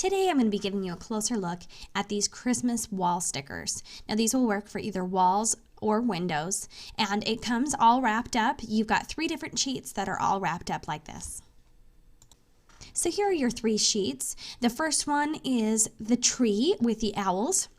Today I'm going to be giving you a closer look at these Christmas wall stickers. Now these will work for either walls or windows, and it comes all wrapped up. You've got 3 different sheets that are all wrapped up like this. So here are your 3 sheets. The first one is the tree with the owls.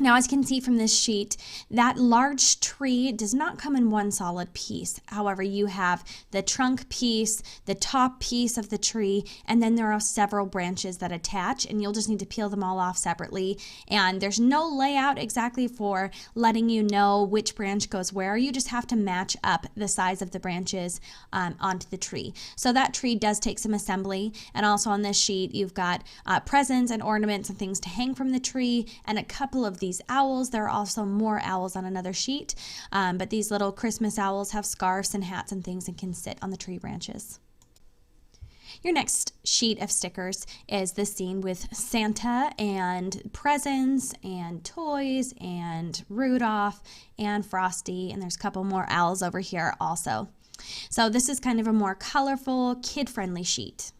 Now, as you can see from this sheet, that large tree does not come in one solid piece. However, you have the trunk piece, the top piece of the tree, and then there are several branches that attach, and you'll just need to peel them all off separately. And there's no layout exactly for letting you know which branch goes where. You just have to match up the size of the branches onto the tree. So that tree does take some assembly, and also on this sheet, you've got presents and ornaments and things to hang from the tree, and a couple of these owls. There are also more owls on another sheet, but these little Christmas owls have scarves and hats and things and can sit on the tree branches. Your next sheet of stickers is the scene with Santa and presents and toys and Rudolph and Frosty, and there's a couple more owls over here also. So this is kind of a more colorful, kid-friendly sheet.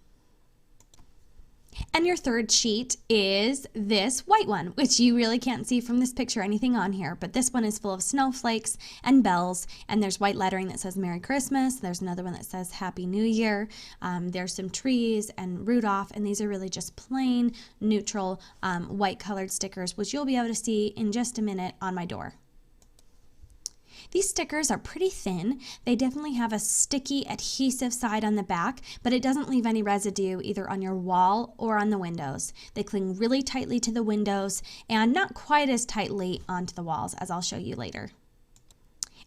And your third sheet is this white one, which you really can't see from this picture anything on here, but this one is full of snowflakes and bells, and there's white lettering that says Merry Christmas. There's another one that says Happy New Year. There's some trees and Rudolph, and these are really just plain, neutral, white colored stickers, which you'll be able to see in just a minute on my door. These stickers are pretty thin. They definitely have a sticky adhesive side on the back, but it doesn't leave any residue either on your wall or on the windows. They cling really tightly to the windows and not quite as tightly onto the walls, as I'll show you later.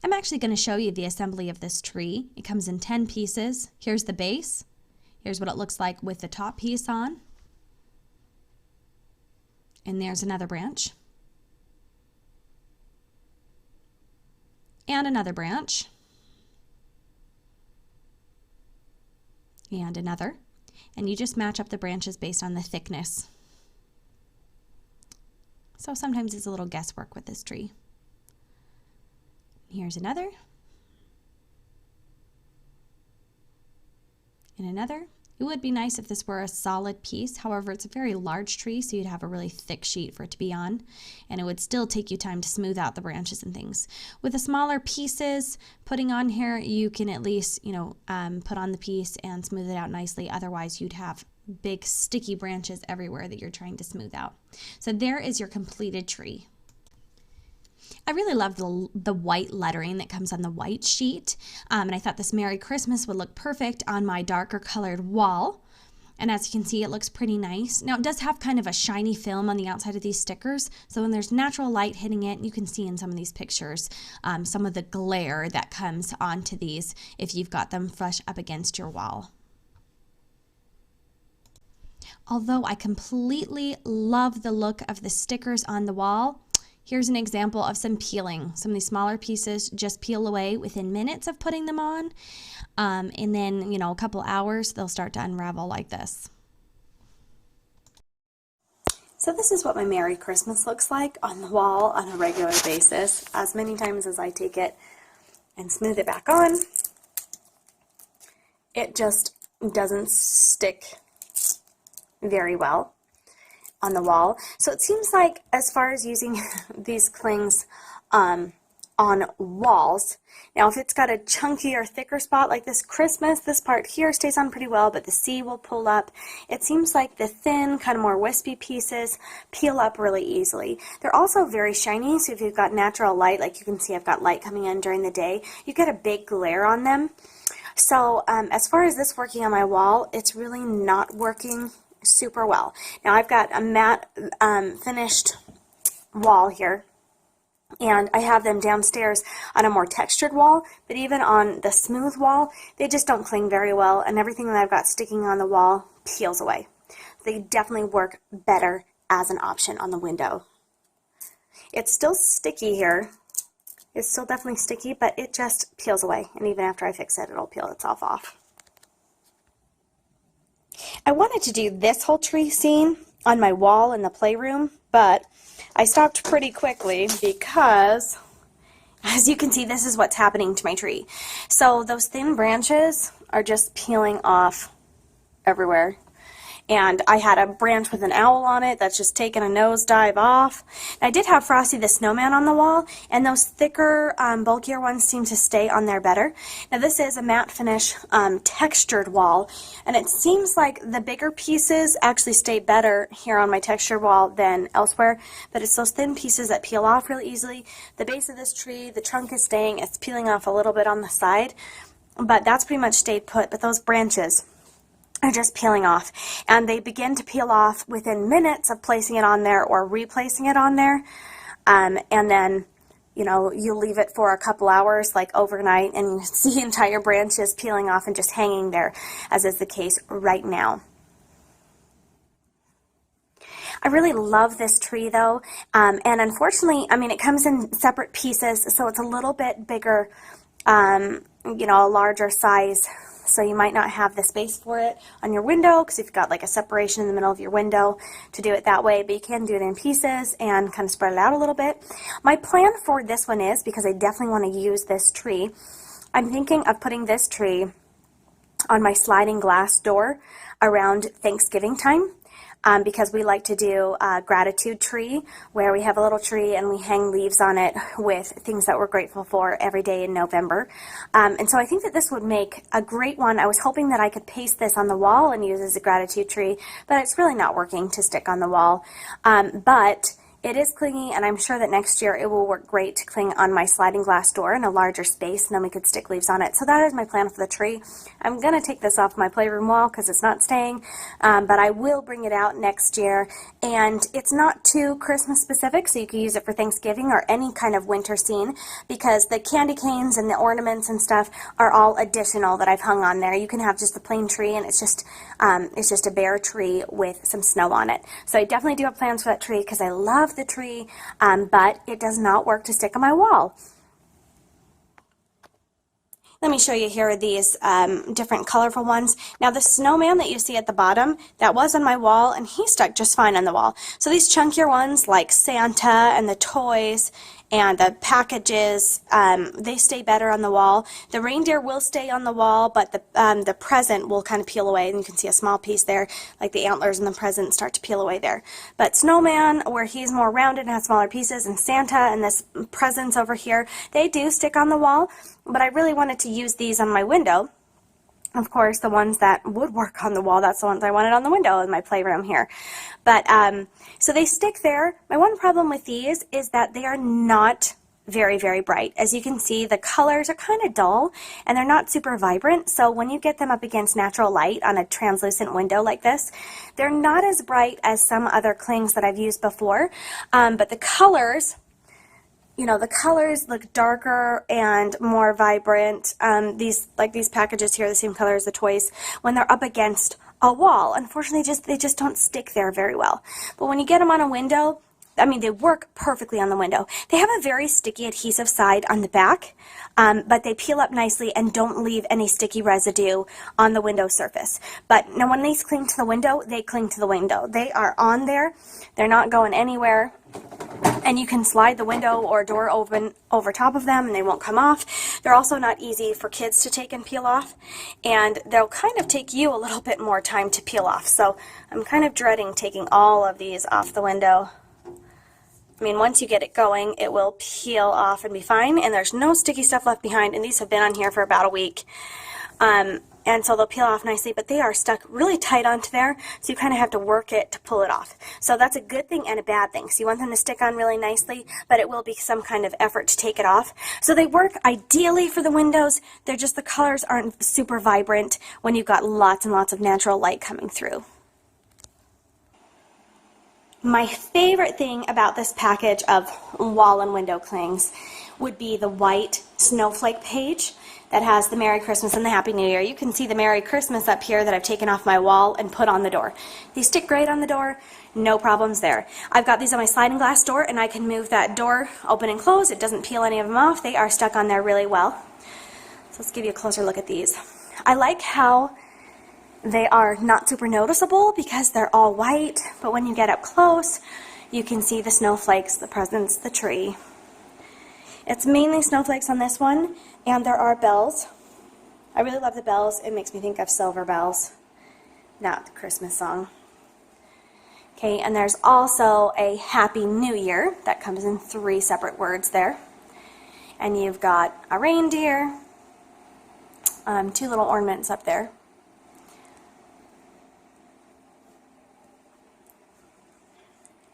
I'm actually going to show you the assembly of this tree. It comes in 10 pieces. Here's the base. Here's what it looks like with the top piece on. And there's another branch. And another branch, and another, and you just match up the branches based on the thickness. So sometimes it's a little guesswork with this tree. Here's another, and another. It would be nice if this were a solid piece. However, it's a very large tree, so you'd have a really thick sheet for it to be on, and it would still take you time to smooth out the branches and things. With the smaller pieces putting on here, you can at least, put on the piece and smooth it out nicely. Otherwise, you'd have big sticky branches everywhere that you're trying to smooth out. So there is your completed tree. I really love the white lettering that comes on the white sheet, and I thought this Merry Christmas would look perfect on my darker colored wall. And as you can see, it looks pretty nice. Now it does have kind of a shiny film on the outside of these stickers, so when there's natural light hitting it, you can see in some of these pictures some of the glare that comes onto these if you've got them flush up against your wall. Although I completely love the look of the stickers on the wall, here's an example of some peeling. Some of these smaller pieces just peel away within minutes of putting them on. And then, a couple hours, they'll start to unravel like this. So this is what my Merry Christmas looks like on the wall on a regular basis. As many times as I take it and smooth it back on, it just doesn't stick very well on the wall. So it seems like as far as using these clings on walls, now if it's got a chunkier, thicker spot like this Christmas, this part here stays on pretty well, but the C will pull up. It seems like the thin, kind of more wispy pieces peel up really easily. They're also very shiny, so if you've got natural light, like you can see I've got light coming in during the day, you get a big glare on them. So as far as this working on my wall, it's really not working super well. Now I've got a matte finished wall here, and I have them downstairs on a more textured wall, but even on the smooth wall, they just don't cling very well, and everything that I've got sticking on the wall peels away. They definitely work better as an option on the window. It's still sticky here. It's still definitely sticky, but it just peels away, and even after I fix it, it'll peel itself off. I wanted to do this whole tree scene on my wall in the playroom, but I stopped pretty quickly because, as you can see, this is what's happening to my tree. So those thin branches are just peeling off everywhere. and I had a branch with an owl on it that's just taken a nosedive off. And I did have Frosty the Snowman on the wall, and those thicker, bulkier ones seem to stay on there better. Now this is a matte finish textured wall, and it seems like the bigger pieces actually stay better here on my textured wall than elsewhere, but it's those thin pieces that peel off really easily. The base of this tree, the trunk is staying, it's peeling off a little bit on the side, but that's pretty much stayed put. But those branches are just peeling off, and they begin to peel off within minutes of placing it on there or replacing it on there. And then, you know, you leave it for a couple hours, like overnight, and you see entire branches peeling off and just hanging there, as is the case right now. I really love this tree though, and unfortunately, I mean, it comes in separate pieces, so it's a little bit bigger, you know, a larger size, so you might not have the space for it on your window because you've got like a separation in the middle of your window to do it that way, but you can do it in pieces and kind of spread it out a little bit. My plan for this one is, because I definitely want to use this tree, I'm thinking of putting this tree on my sliding glass door around Thanksgiving time. Because we like to do a gratitude tree where we have a little tree and we hang leaves on it with things that we're grateful for every day in November. And so I think that this would make a great one. I was hoping that I could paste this on the wall and use as a gratitude tree, but it's really not working to stick on the wall. But it is clingy, and I'm sure that next year it will work great to cling on my sliding glass door in a larger space, and then we could stick leaves on it. So that is my plan for the tree. I'm going to take this off my playroom wall because it's not staying, but I will bring it out next year. And it's not too Christmas specific, so you can use it for Thanksgiving or any kind of winter scene, because the candy canes and the ornaments and stuff are all additional that I've hung on there. You can have just the plain tree, and it's just a bare tree with some snow on it. So I definitely do have plans for that tree because I love the tree, but it does not work to stick on my wall. Let me show you here these different colorful ones. Now the snowman that you see at the bottom, that was on my wall, and he stuck just fine on the wall. So these chunkier ones like Santa and the toys and the packages, they stay better on the wall. The reindeer will stay on the wall, but the present will kind of peel away, and you can see a small piece there, like the antlers and the present start to peel away there. But snowman, where he's more rounded and has smaller pieces, and Santa and this presents over here, they do stick on the wall, but I really wanted to use these on my window. Of course, the ones that would work on the wall, that's the ones I wanted on the window in my playroom here. But, so they stick there. My one problem with these is that they are not very, very bright. As you can see, the colors are kind of dull, and they're not super vibrant. So when you get them up against natural light on a translucent window like this, they're not as bright as some other clings that I've used before. But the colors, you know, the colors look darker and more vibrant. These packages here, the same color as the toys, when they're up against a wall. Unfortunately, they just don't stick there very well. But when you get them on a window, I mean, they work perfectly on the window. They have a very sticky adhesive side on the back, but they peel up nicely and don't leave any sticky residue on the window surface. But now when these cling to the window, they cling to the window. They are on there. They're not going anywhere. And you can slide the window or door open over top of them and they won't come off. They're also not easy for kids to take and peel off, and they'll kind of take you a little bit more time to peel off. So I'm kind of dreading taking all of these off the window. I mean, once you get it going, it will peel off and be fine, and there's no sticky stuff left behind, and these have been on here for about a week. And so they'll peel off nicely, but they are stuck really tight onto there, so you kind of have to work it to pull it off. So that's a good thing and a bad thing. So you want them to stick on really nicely, but it will be some kind of effort to take it off. So they work ideally for the windows. They're just, the colors aren't super vibrant when you've got lots and lots of natural light coming through. My favorite thing about this package of wall and window clings would be the white snowflake page that has the Merry Christmas and the Happy New Year. You can see the Merry Christmas up here that I've taken off my wall and put on the door. These stick great on the door, no problems there. I've got these on my sliding glass door, and I can move that door open and close. It doesn't peel any of them off. They are stuck on there really well. So let's give you a closer look at these. I like how they are not super noticeable because they're all white, but when you get up close, you can see the snowflakes, the presents, the tree. It's mainly snowflakes on this one, and there are bells. I really love the bells. It makes me think of silver bells. not the Christmas song. Okay, and there's also a Happy New Year that comes in 3 separate words there. And you've got a reindeer, 2 little ornaments up there.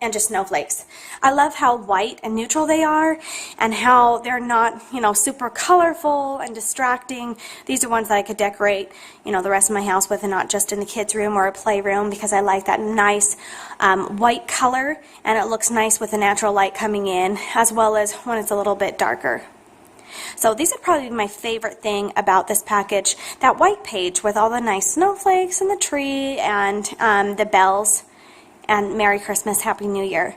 And just snowflakes. I love how white and neutral they are and how they're not, super colorful and distracting. These are ones that I could decorate, the rest of my house with and not just in the kids' room or a playroom because I like that nice white color and it looks nice with the natural light coming in as well as when it's a little bit darker. So these are probably my favorite thing about this package, that white page with all the nice snowflakes and the tree and the bells. And Merry Christmas, Happy New Year.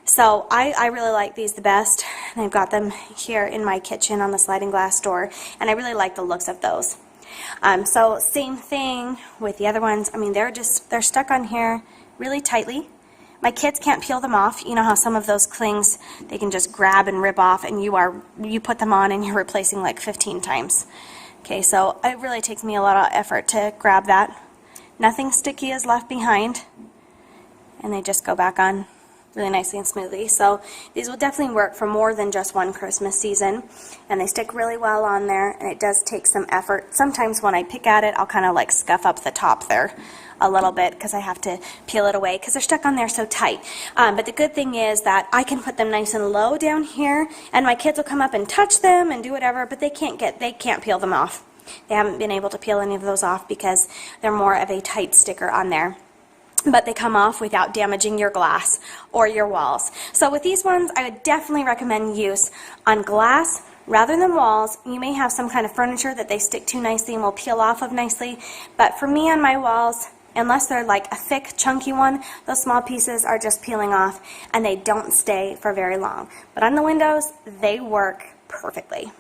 So I really like these the best. And I've got them here in my kitchen on the sliding glass door. And I really like the looks of those. So same thing with the other ones. I mean, they're stuck on here really tightly. My kids can't peel them off. You know how some of those clings, they can just grab and rip off and you put them on and you're replacing like 15 times. Okay, so it really takes me a lot of effort to grab that. Nothing sticky is left behind. And they just go back on really nicely and smoothly. So these will definitely work for more than just one Christmas season. And they stick really well on there, and it does take some effort. Sometimes when I pick at it, I'll kind of like scuff up the top there a little bit because I have to peel it away because they're stuck on there so tight. But the good thing is that I can put them nice and low down here, and my kids will come up and touch them and do whatever, but they can't peel them off. They haven't been able to peel any of those off because they're more of a tight sticker on there. But they come off without damaging your glass or your walls. So with these ones, I would definitely recommend use on glass rather than walls. You may have some kind of furniture that they stick to nicely and will peel off of nicely. But for me on my walls, unless they're like a thick, chunky one, those small pieces are just peeling off and they don't stay for very long. But on the windows, they work perfectly.